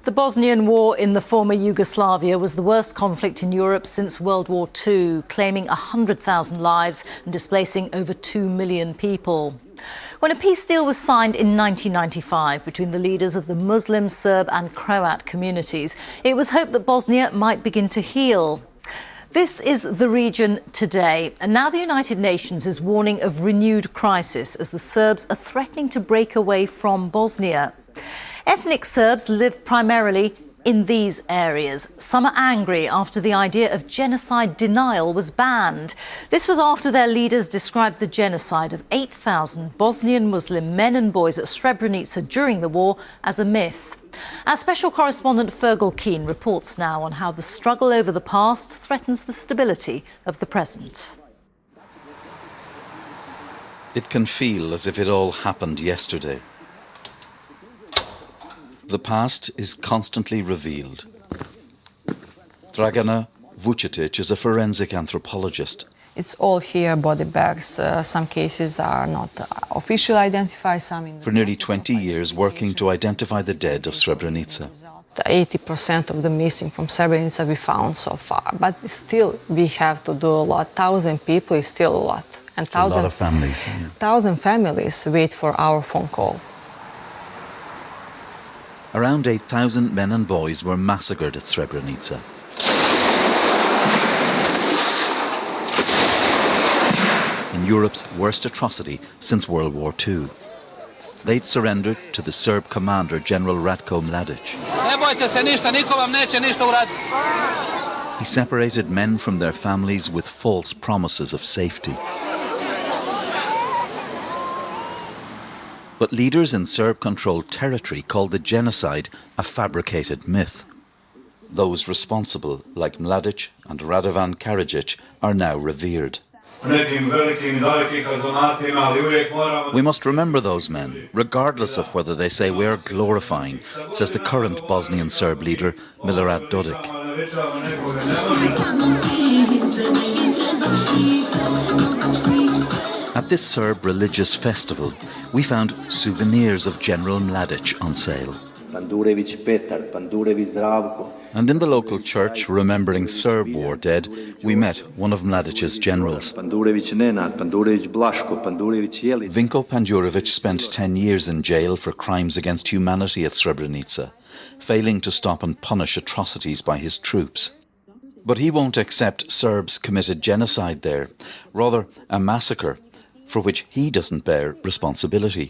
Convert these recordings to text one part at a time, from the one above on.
The Bosnian War in the former Yugoslavia was the worst conflict in Europe since World War II, claiming 100,000 lives and displacing over 2 million people. When a peace deal was signed in 1995 between the leaders of the Muslim, Serb and Croat communities, it was hoped that Bosnia might begin to heal. This is the region today, and now the United Nations is warning of renewed crisis as the Serbs are threatening to break away from Bosnia. Ethnic Serbs live primarily in these areas. Some are angry after the idea of genocide denial was banned. This was after their leaders described the genocide of 8,000 Bosnian Muslim men and boys at Srebrenica during the war as a myth. Our special correspondent Fergal Keane reports now on how the struggle over the past threatens the stability of the present. It can feel as if it all happened yesterday. The past is constantly revealed. Dragana Vucetic is a forensic anthropologist. It's all here, body bags. Some cases are not officially identified. For nearly 20 years working to identify the dead of Srebrenica. 80% of the missing from Srebrenica we found so far. But still, we have to do a lot. 1,000 people is still a lot. And a lot of families. 1,000 families wait for our phone call. Around 8,000 men and boys were massacred at Srebrenica. In Europe's worst atrocity since World War II. They'd surrendered to the Serb commander, General Ratko Mladic. He separated men from their families with false promises of safety. But leaders in Serb-controlled territory called the genocide a fabricated myth. Those responsible, like Mladic and Radovan Karadzic, are now revered. We must remember those men, regardless of whether they say we are glorifying, says the current Bosnian Serb leader, Milorad Dodik. At this Serb religious festival, we found souvenirs of General Mladic on sale. And in the local church, remembering Serb war dead, we met one of Mladic's generals. Vinko Panjurevic spent 10 years in jail for crimes against humanity at Srebrenica, failing to stop and punish atrocities by his troops. But he won't accept Serbs committed genocide there, rather a massacre for which he doesn't bear responsibility.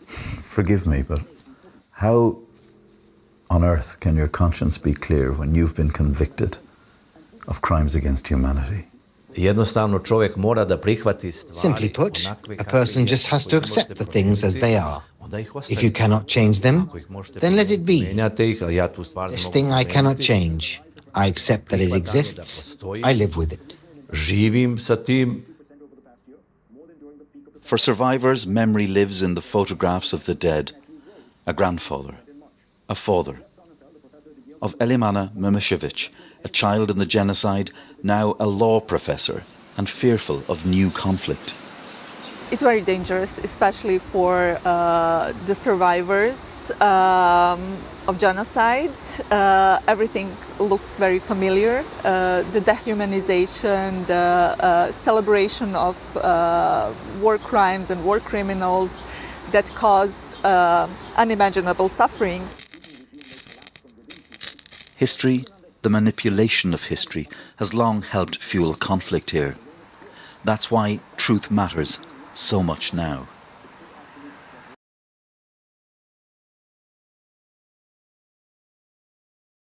Forgive me, but how on earth can your conscience be clear when you've been convicted of crimes against humanity? Simply put, a person just has to accept the things as they are. If you cannot change them, then let it be. This thing I cannot change. I accept that it exists. I live with it. For survivors, memory lives in the photographs of the dead. A grandfather, a father. Of Elimana Mimicevic, a child in the genocide, now a law professor and fearful of new conflict. It's very dangerous, especially for the survivors of genocide. Everything looks very familiar. The dehumanization, the celebration of war crimes and war criminals that caused unimaginable suffering. History, the manipulation of history, has long helped fuel conflict here. That's why truth matters so much now.